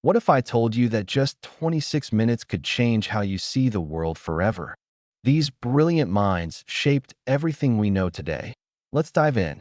What if I told you that just 26 minutes could change how you see the world forever? These brilliant minds shaped everything we know today. Let's dive in.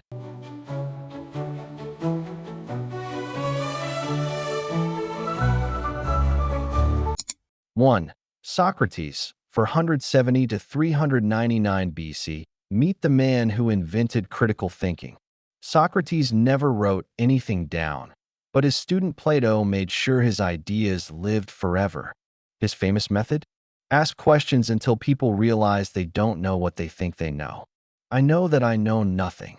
1. Socrates, 470 to 399 BC. Meet the man who invented critical thinking. Socrates never wrote anything down, but his student Plato made sure his ideas lived forever. His famous method? Ask questions until people realize they don't know what they think they know. I know that I know nothing.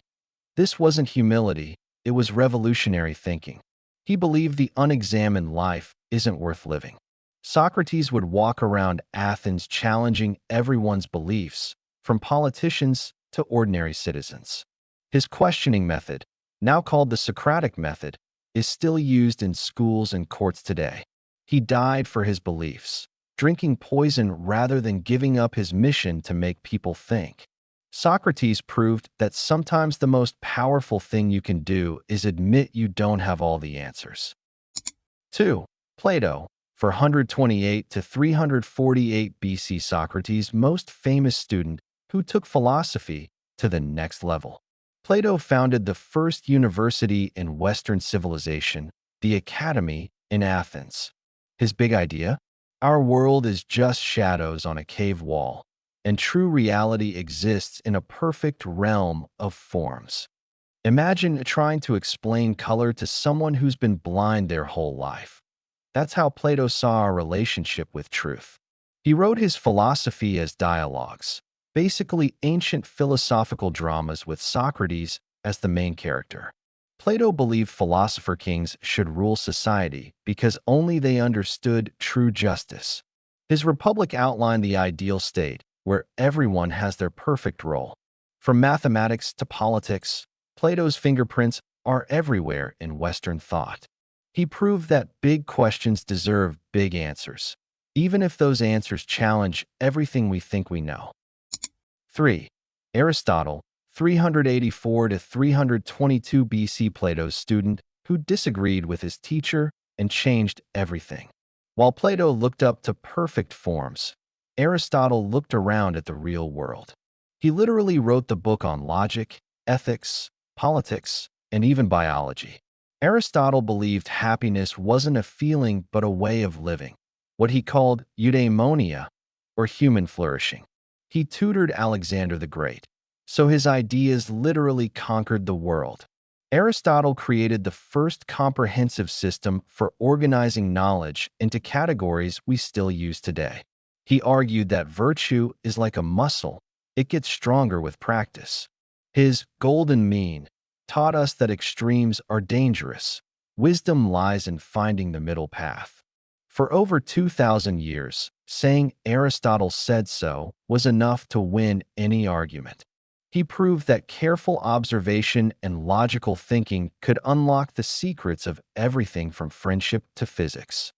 This wasn't humility, it was revolutionary thinking. He believed the unexamined life isn't worth living. Socrates would walk around Athens challenging everyone's beliefs, from politicians to ordinary citizens. His questioning method, now called the Socratic method, is still used in schools and courts today. He died for his beliefs, drinking poison rather than giving up his mission to make people think. Socrates proved that sometimes the most powerful thing you can do is admit you don't have all the answers. 2. Plato, 428 to 348 BC. Socrates' most famous student who took philosophy to the next level. Plato founded the first university in Western civilization, the Academy in Athens. His big idea? Our world is just shadows on a cave wall, and true reality exists in a perfect realm of forms. Imagine trying to explain color to someone who's been blind their whole life. That's how Plato saw our relationship with truth. He wrote his philosophy as dialogues, basically ancient philosophical dramas with Socrates as the main character. Plato believed philosopher kings should rule society because only they understood true justice. His Republic outlined the ideal state where everyone has their perfect role. From mathematics to politics, Plato's fingerprints are everywhere in Western thought. He proved that big questions deserve big answers, even if those answers challenge everything we think we know. 3. Aristotle, 384 to 322 BC. Plato's student who disagreed with his teacher and changed everything. While Plato looked up to perfect forms, Aristotle looked around at the real world. He literally wrote the book on logic, ethics, politics, and even biology. Aristotle believed happiness wasn't a feeling but a way of living, what he called eudaimonia, or human flourishing. He tutored Alexander the Great, so his ideas literally conquered the world. Aristotle created the first comprehensive system for organizing knowledge into categories we still use today. He argued that virtue is like a muscle, it gets stronger with practice. His golden mean taught us that extremes are dangerous. Wisdom lies in finding the middle path. For over 2,000 years, saying Aristotle said so was enough to win any argument. He proved that careful observation and logical thinking could unlock the secrets of everything from friendship to physics.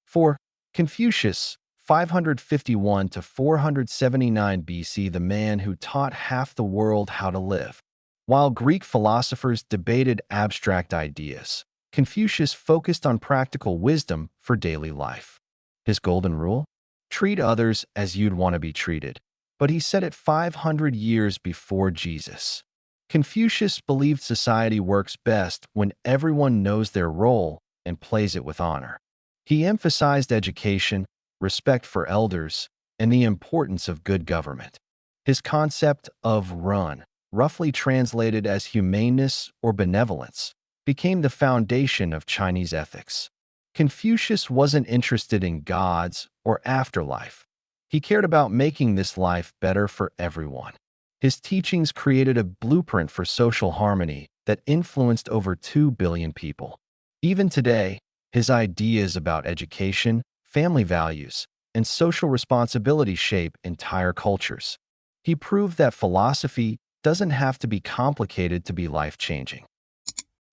4. Confucius, 551 to 479 BC, the man who taught half the world how to live. While Greek philosophers debated abstract ideas, Confucius focused on practical wisdom for daily life. His golden rule? Treat others as you'd want to be treated. But he said it 500 years before Jesus. Confucius believed society works best when everyone knows their role and plays it with honor. He emphasized education, respect for elders, and the importance of good government. His concept of run, roughly translated as humaneness or benevolence, became the foundation of Chinese ethics. Confucius wasn't interested in gods or afterlife. He cared about making this life better for everyone. His teachings created a blueprint for social harmony that influenced over 2 billion people. Even today, his ideas about education, family values, and social responsibility shape entire cultures. He proved that philosophy doesn't have to be complicated to be life-changing.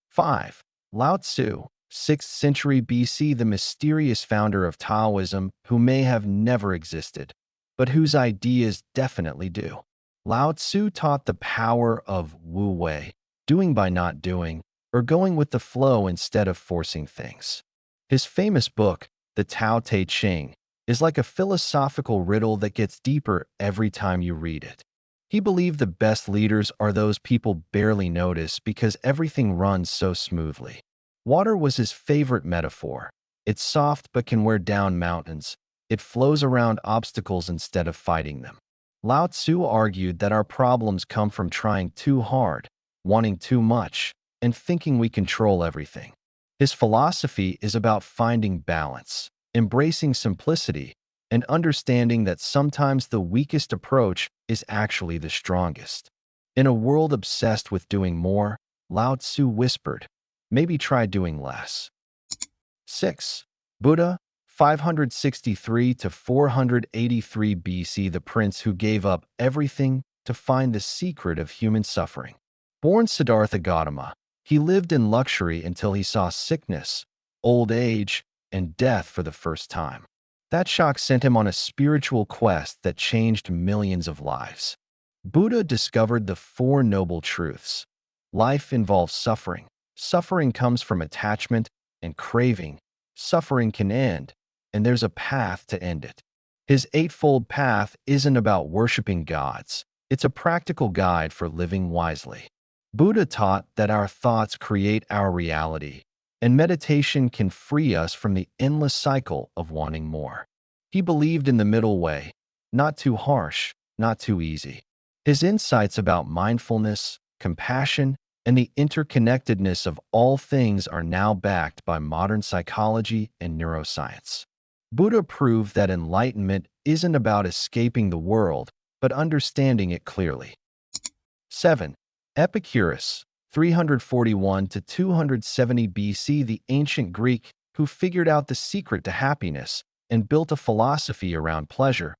5. Lao Tzu, 6th century BC, the mysterious founder of Taoism who may have never existed, but whose ideas definitely do. Lao Tzu taught the power of wu wei, doing by not doing, or going with the flow instead of forcing things. His famous book, The Tao Te Ching, is like a philosophical riddle that gets deeper every time you read it. He believed the best leaders are those people barely notice because everything runs so smoothly. Water was his favorite metaphor. It's soft but can wear down mountains. It flows around obstacles instead of fighting them. Lao Tzu argued that our problems come from trying too hard, wanting too much, and thinking we control everything. His philosophy is about finding balance, embracing simplicity, and understanding that sometimes the weakest approach is actually the strongest. In a world obsessed with doing more, Lao Tzu whispered, maybe try doing less. 6. Buddha, 563 to 483 BC, the prince who gave up everything to find the secret of human suffering. Born Siddhartha Gautama, he lived in luxury until he saw sickness, old age, and death for the first time. That shock sent him on a spiritual quest that changed millions of lives. Buddha discovered the Four Noble Truths. Life involves suffering. Suffering comes from attachment and craving. Suffering can end, and there's a path to end it. His eightfold path isn't about worshiping gods. It's a practical guide for living wisely. Buddha taught that our thoughts create our reality, and meditation can free us from the endless cycle of wanting more. He believed in the middle way, not too harsh, not too easy. His insights about mindfulness, compassion, and the interconnectedness of all things are now backed by modern psychology and neuroscience. Buddha proved that enlightenment isn't about escaping the world, but understanding it clearly. 7. Epicurus, 341 to 270 BC, the ancient Greek who figured out the secret to happiness and built a philosophy around pleasure,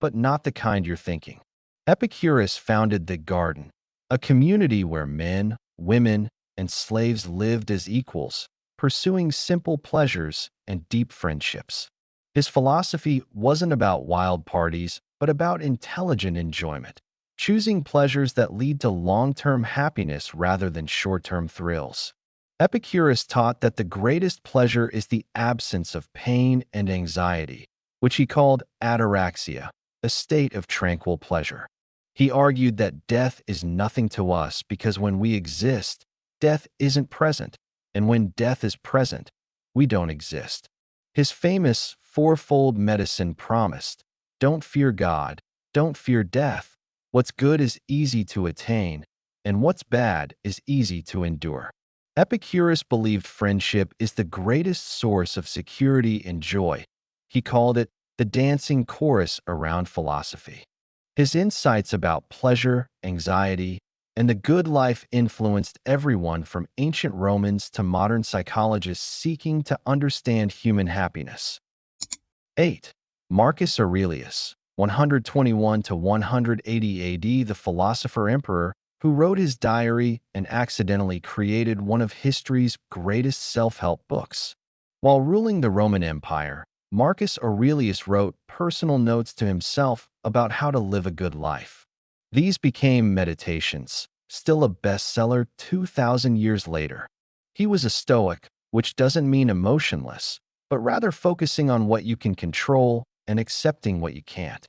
but not the kind you're thinking. Epicurus founded the Garden, a community where men, women, and slaves lived as equals, pursuing simple pleasures and deep friendships. His philosophy wasn't about wild parties, but about intelligent enjoyment, choosing pleasures that lead to long-term happiness rather than short-term thrills. Epicurus taught that the greatest pleasure is the absence of pain and anxiety, which he called ataraxia, a state of tranquil pleasure. He argued that death is nothing to us because when we exist, death isn't present, and when death is present, we don't exist. His famous fourfold medicine promised, don't fear God, don't fear death. What's good is easy to attain, and what's bad is easy to endure. Epicurus believed friendship is the greatest source of security and joy. He called it the dancing chorus around philosophy. His insights about pleasure, anxiety, and the good life influenced everyone from ancient Romans to modern psychologists seeking to understand human happiness. 8. Marcus Aurelius, 121 to 180 AD, the philosopher-emperor who wrote his diary and accidentally created one of history's greatest self-help books. While ruling the Roman Empire, Marcus Aurelius wrote personal notes to himself about how to live a good life. These became Meditations, still a bestseller 2,000 years later. He was a Stoic, which doesn't mean emotionless, but rather focusing on what you can control and accepting what you can't.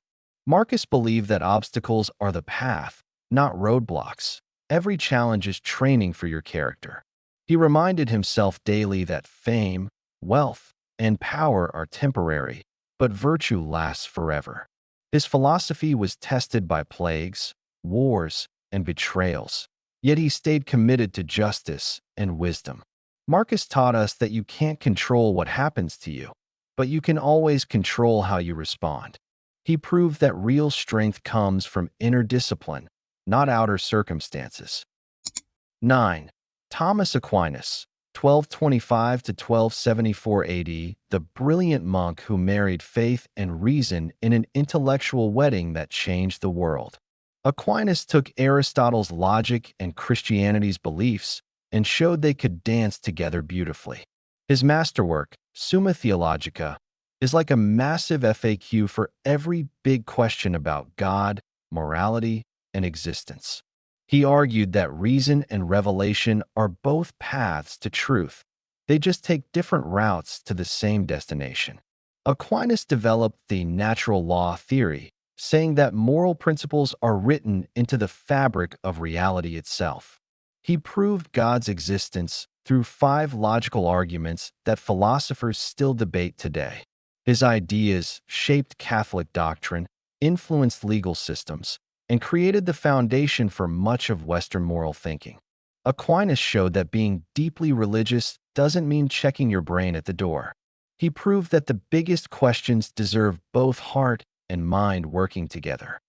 Marcus believed that obstacles are the path, not roadblocks. Every challenge is training for your character. He reminded himself daily that fame, wealth, and power are temporary, but virtue lasts forever. His philosophy was tested by plagues, wars, and betrayals, yet he stayed committed to justice and wisdom. Marcus taught us that you can't control what happens to you, but you can always control how you respond. He proved that real strength comes from inner discipline, not outer circumstances. 9. Thomas Aquinas, 1225 to 1274 AD, the brilliant monk who married faith and reason in an intellectual wedding that changed the world. Aquinas took Aristotle's logic and Christianity's beliefs and showed they could dance together beautifully. His masterwork, Summa Theologica, is like a massive FAQ for every big question about God, morality, and existence. He argued that reason and revelation are both paths to truth. They just take different routes to the same destination. Aquinas developed the natural law theory, saying that moral principles are written into the fabric of reality itself. He proved God's existence through 5 logical arguments that philosophers still debate today. His ideas shaped Catholic doctrine, influenced legal systems, and created the foundation for much of Western moral thinking. Aquinas showed that being deeply religious doesn't mean checking your brain at the door. He proved that the biggest questions deserve both heart and mind working together.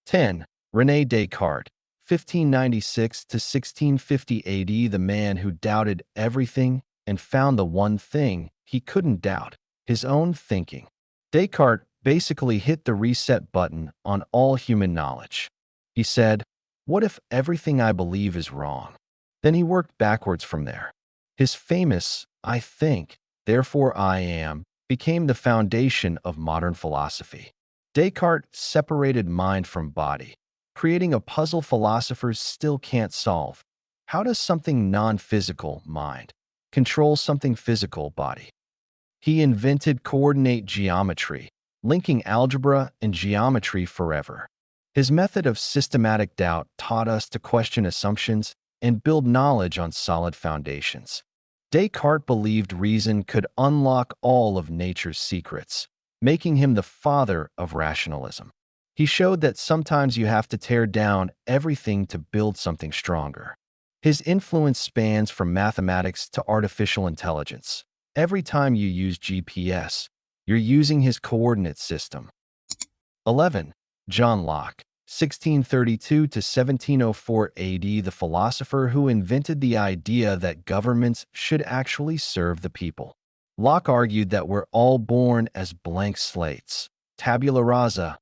10. René Descartes, 1596 to 1650 AD, the man who doubted everything and found the one thing he couldn't doubt, his own thinking. Descartes basically hit the reset button on all human knowledge. He said, "What if everything I believe is wrong?" Then he worked backwards from there. His famous, "I think, therefore I am," became the foundation of modern philosophy. Descartes separated mind from body, creating a puzzle philosophers still can't solve. How does something non-physical, mind, control something physical, body? He invented coordinate geometry, linking algebra and geometry forever. His method of systematic doubt taught us to question assumptions and build knowledge on solid foundations. Descartes believed reason could unlock all of nature's secrets, making him the father of rationalism. He showed that sometimes you have to tear down everything to build something stronger. His influence spans from mathematics to artificial intelligence. Every time you use GPS, you're using his coordinate system. 11. John Locke, 1632 to 1704 AD, the philosopher who invented the idea that governments should actually serve the people. Locke argued that we're all born as blank slates, tabula rasa,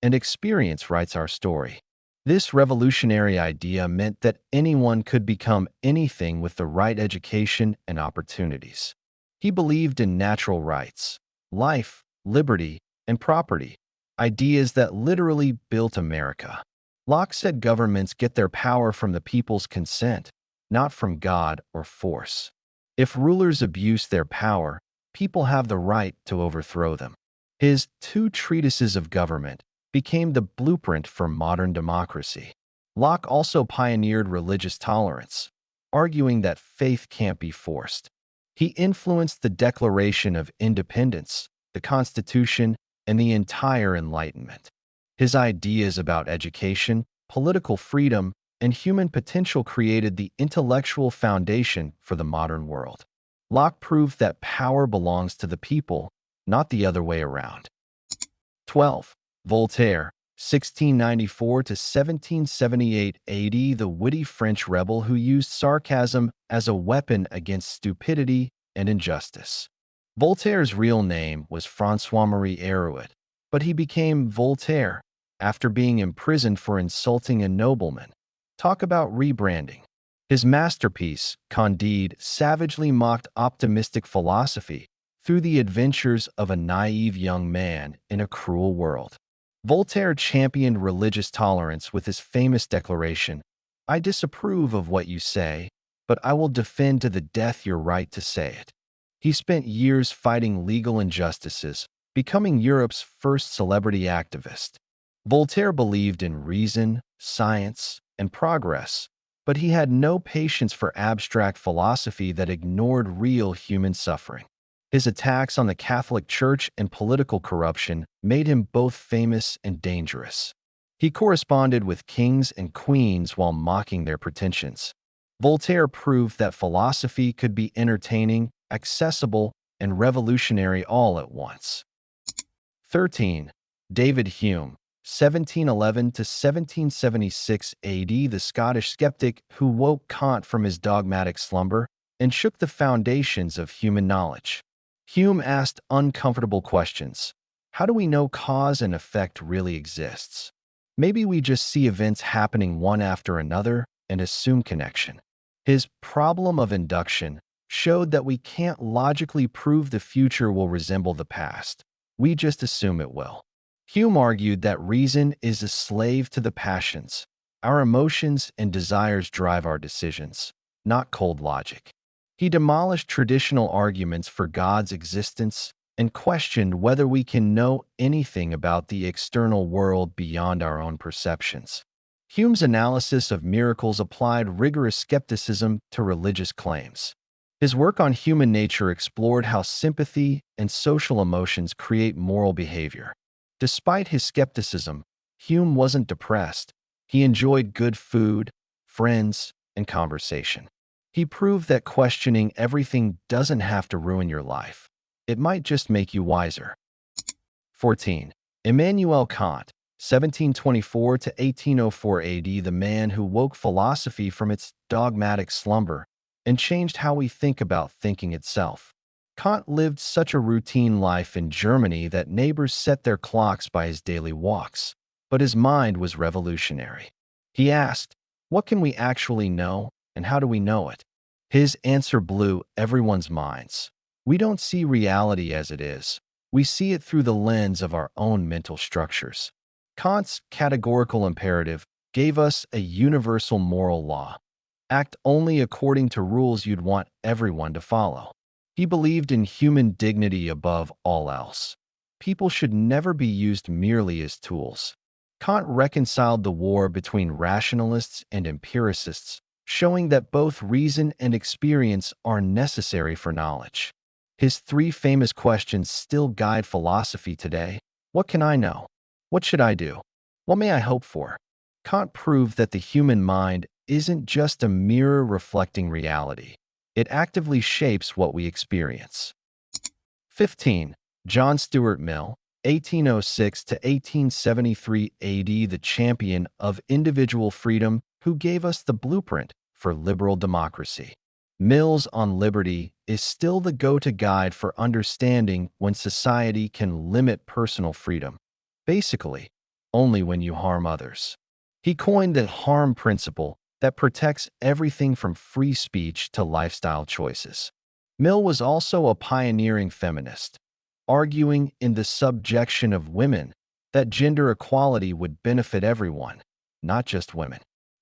and experience writes our story. This revolutionary idea meant that anyone could become anything with the right education and opportunities. He believed in natural rights, life, liberty, and property, ideas that literally built America. Locke said governments get their power from the people's consent, not from God or force. If rulers abuse their power, people have the right to overthrow them. His 2 treatises of government became the blueprint for modern democracy. Locke also pioneered religious tolerance, arguing that faith can't be forced. He influenced the Declaration of Independence, the Constitution, and the entire Enlightenment. His ideas about education, political freedom, and human potential created the intellectual foundation for the modern world. Locke proved that power belongs to the people, not the other way around. 12. Voltaire, 1694 to 1778 AD, the witty French rebel who used sarcasm as a weapon against stupidity and injustice. Voltaire's real name was François-Marie Arouet, but he became Voltaire after being imprisoned for insulting a nobleman. Talk about rebranding. His masterpiece, Candide, savagely mocked optimistic philosophy through the adventures of a naive young man in a cruel world. Voltaire championed religious tolerance with his famous declaration, "I disapprove of what you say, but I will defend to the death your right to say it." He spent years fighting legal injustices, becoming Europe's first celebrity activist. Voltaire believed in reason, science, and progress, but he had no patience for abstract philosophy that ignored real human suffering. His attacks on the Catholic Church and political corruption made him both famous and dangerous. He corresponded with kings and queens while mocking their pretensions. Voltaire proved that philosophy could be entertaining, accessible, and revolutionary all at once. 13. David Hume, 1711 to 1776 AD, the Scottish skeptic who woke Kant from his dogmatic slumber and shook the foundations of human knowledge. Hume asked uncomfortable questions. How do we know cause and effect really exists? Maybe we just see events happening one after another and assume connection. His problem of induction showed that we can't logically prove the future will resemble the past. We just assume it will. Hume argued that reason is a slave to the passions. Our emotions and desires drive our decisions, not cold logic. He demolished traditional arguments for God's existence and questioned whether we can know anything about the external world beyond our own perceptions. Hume's analysis of miracles applied rigorous skepticism to religious claims. His work on human nature explored how sympathy and social emotions create moral behavior. Despite his skepticism, Hume wasn't depressed. He enjoyed good food, friends, and conversation. He proved that questioning everything doesn't have to ruin your life. It might just make you wiser. 14. Immanuel Kant, 1724 to 1804 AD, the man who woke philosophy from its dogmatic slumber and changed how we think about thinking itself. Kant lived such a routine life in Germany that neighbors set their clocks by his daily walks, but his mind was revolutionary. He asked, "What can we actually know, and how do we know it?" His answer blew everyone's minds. We don't see reality as it is. We see it through the lens of our own mental structures. Kant's categorical imperative gave us a universal moral law. Act only according to rules you'd want everyone to follow. He believed in human dignity above all else. People should never be used merely as tools. Kant reconciled the war between rationalists and empiricists, showing that both reason and experience are necessary for knowledge. His three famous questions still guide philosophy today. What can I know? What should I do? What may I hope for? Kant proved that the human mind isn't just a mirror reflecting reality. It actively shapes what we experience. 15. John Stuart Mill, 1806 to 1873 AD, the champion of individual freedom who gave us the blueprint for liberal democracy. Mill's On Liberty is still the go-to guide for understanding when society can limit personal freedom. Basically, only when you harm others. He coined the harm principle that protects everything from free speech to lifestyle choices. Mill was also a pioneering feminist, arguing in The Subjection of Women that gender equality would benefit everyone, not just women.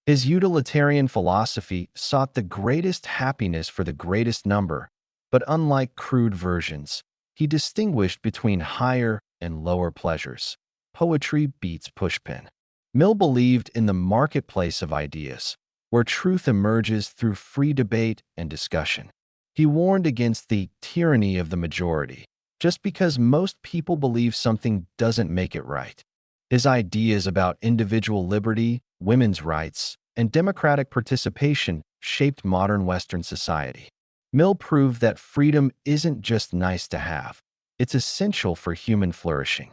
His utilitarian philosophy sought the greatest happiness for the greatest number, but unlike crude versions, he distinguished between higher and lower pleasures. Poetry beats pushpin. Mill believed in the marketplace of ideas, where truth emerges through free debate and discussion. He warned against the tyranny of the majority. Just because most people believe something doesn't make it right. His ideas about individual liberty, women's rights, and democratic participation shaped modern Western society. Mill proved that freedom isn't just nice to have. It's essential for human flourishing.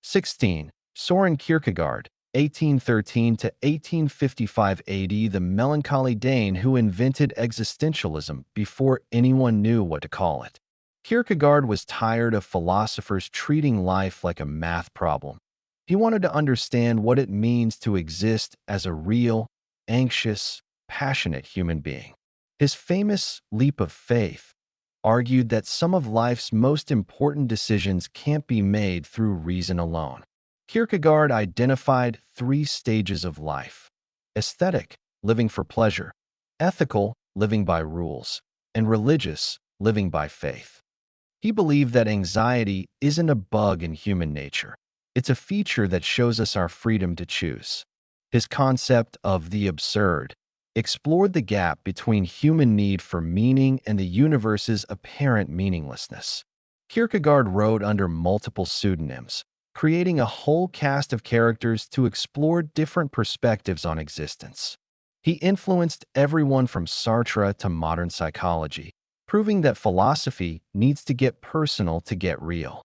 16. Søren Kierkegaard, 1813 to 1855 AD, the melancholy Dane who invented existentialism before anyone knew what to call it. Kierkegaard was tired of philosophers treating life like a math problem. He wanted to understand what it means to exist as a real, anxious, passionate human being. His famous leap of faith argued that some of life's most important decisions can't be made through reason alone. Kierkegaard identified three stages of life: aesthetic, living for pleasure; ethical, living by rules; and religious, living by faith. He believed that anxiety isn't a bug in human nature. It's a feature that shows us our freedom to choose. His concept of the absurd explored the gap between human need for meaning and the universe's apparent meaninglessness. Kierkegaard wrote under multiple pseudonyms, creating a whole cast of characters to explore different perspectives on existence. He influenced everyone from Sartre to modern psychology, proving that philosophy needs to get personal to get real.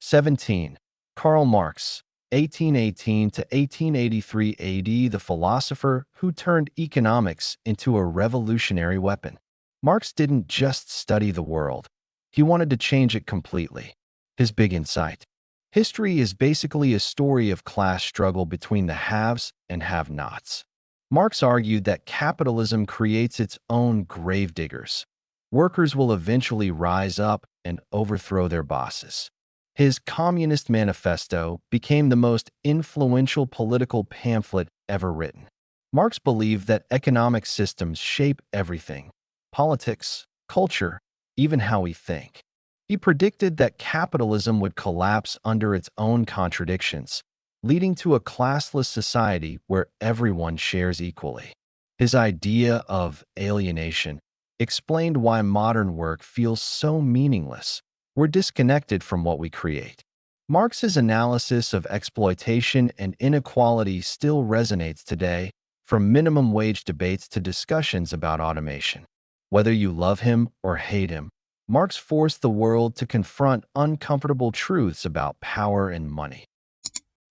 17. Karl Marx, 1818 to 1883 AD, the philosopher who turned economics into a revolutionary weapon. Marx didn't just study the world. He wanted to change it completely. His big insight: history is basically a story of class struggle between the haves and have-nots. Marx argued that capitalism creates its own gravediggers. Workers will eventually rise up and overthrow their bosses. His Communist Manifesto became the most influential political pamphlet ever written. Marx believed that economic systems shape everything: politics, culture, even how we think. He predicted that capitalism would collapse under its own contradictions, leading to a classless society where everyone shares equally. His idea of alienation explained why modern work feels so meaningless. We're disconnected from what we create. Marx's analysis of exploitation and inequality still resonates today, from minimum wage debates to discussions about automation. Whether you love him or hate him, Marx forced the world to confront uncomfortable truths about power and money.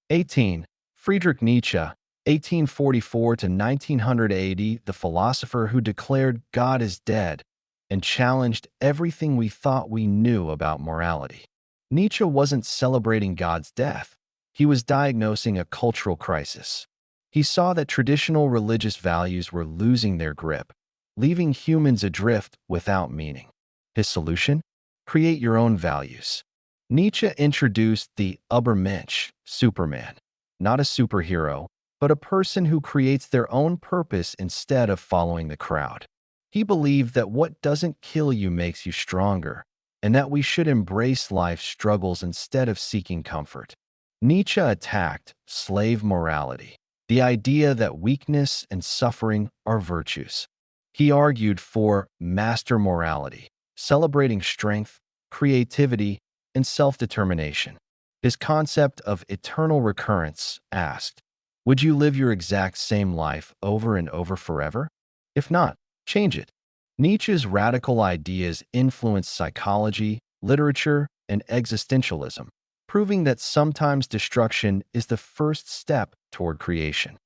18. Friedrich Nietzsche, 1844 to 1980, the philosopher who declared God is dead and challenged everything we thought we knew about morality. Nietzsche wasn't celebrating God's death. He was diagnosing a cultural crisis. He saw that traditional religious values were losing their grip, leaving humans adrift without meaning. His solution? Create your own values. Nietzsche introduced the Übermensch, Superman, not a superhero, but a person who creates their own purpose instead of following the crowd. He believed that what doesn't kill you makes you stronger, and that we should embrace life's struggles instead of seeking comfort. Nietzsche attacked slave morality, the idea that weakness and suffering are virtues. He argued for master morality, celebrating strength, creativity, and self-determination. His concept of eternal recurrence asked, would you live your exact same life over and over forever? If not, change it. Nietzsche's radical ideas influenced psychology, literature, and existentialism, proving that sometimes destruction is the first step toward creation.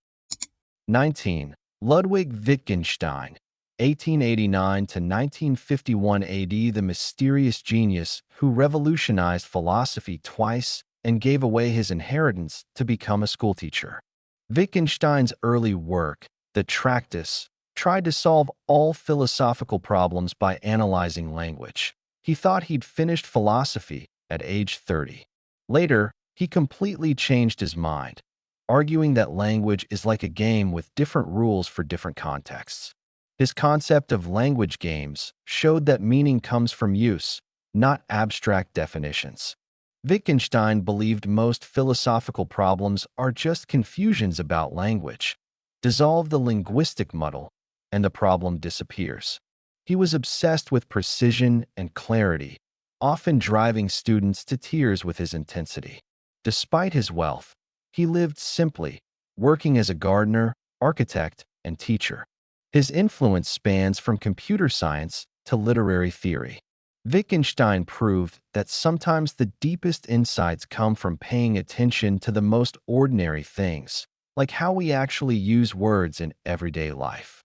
19. Ludwig Wittgenstein, 1889 to 1951 AD, the mysterious genius who revolutionized philosophy twice and gave away his inheritance to become a schoolteacher. Wittgenstein's early work, the Tractatus, tried to solve all philosophical problems by analyzing language. He thought he'd finished philosophy at age 30. Later, he completely changed his mind, arguing that language is like a game with different rules for different contexts. His concept of language games showed that meaning comes from use, not abstract definitions. Wittgenstein believed most philosophical problems are just confusions about language. Dissolve the linguistic muddle, and the problem disappears. He was obsessed with precision and clarity, often driving students to tears with his intensity. Despite his wealth, he lived simply, working as a gardener, architect, and teacher. His influence spans from computer science to literary theory. Wittgenstein proved that sometimes the deepest insights come from paying attention to the most ordinary things, like how we actually use words in everyday life.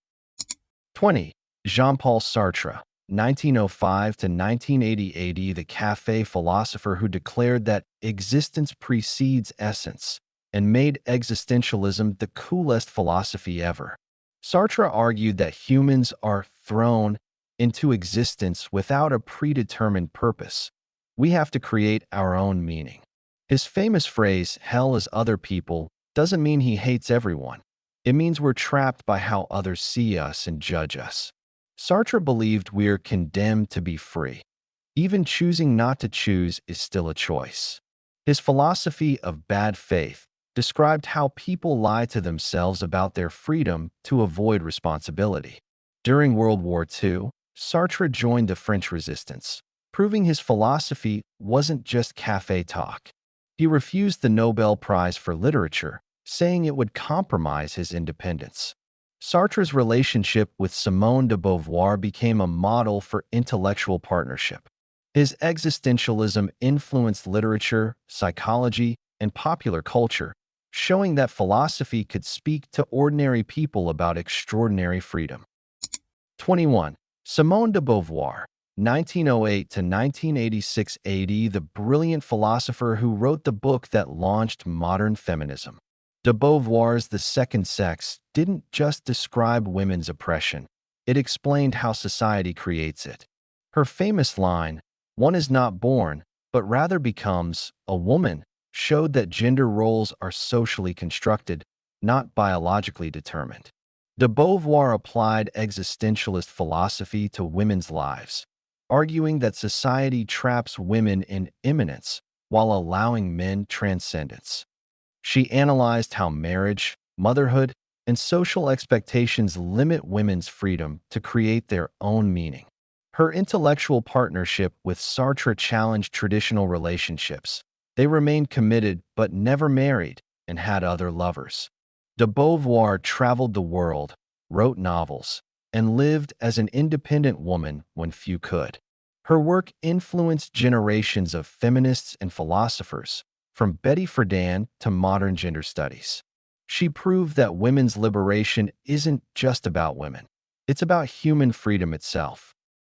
20. Jean-Paul Sartre, 1905 to 1980 AD, the café philosopher who declared that existence precedes essence and made existentialism the coolest philosophy ever. Sartre argued that humans are thrown into existence without a predetermined purpose. We have to create our own meaning. His famous phrase, hell is other people, doesn't mean he hates everyone. It means we're trapped by how others see us and judge us. Sartre believed we're condemned to be free. Even choosing not to choose is still a choice. His philosophy of bad faith described how people lie to themselves about their freedom to avoid responsibility. During World War II, Sartre joined the French resistance, proving his philosophy wasn't just café talk. He refused the Nobel Prize for Literature, saying it would compromise his independence. Sartre's relationship with Simone de Beauvoir became a model for intellectual partnership. His existentialism influenced literature, psychology, and popular culture, showing that philosophy could speak to ordinary people about extraordinary freedom. 21. Simone de Beauvoir, 1908 to 1986 AD, the brilliant philosopher who wrote the book that launched modern feminism. De Beauvoir's The Second Sex didn't just describe women's oppression, it explained how society creates it. Her famous line, "One is not born, but rather becomes a woman," showed that gender roles are socially constructed, not biologically determined. De Beauvoir applied existentialist philosophy to women's lives, arguing that society traps women in immanence while allowing men transcendence. She analyzed how marriage, motherhood, and social expectations limit women's freedom to create their own meaning. Her intellectual partnership with Sartre challenged traditional relationships. They remained committed but never married and had other lovers. De Beauvoir traveled the world, wrote novels, and lived as an independent woman when few could. Her work influenced generations of feminists and philosophers, from Betty Friedan to modern gender studies. She proved that women's liberation isn't just about women. It's about human freedom itself.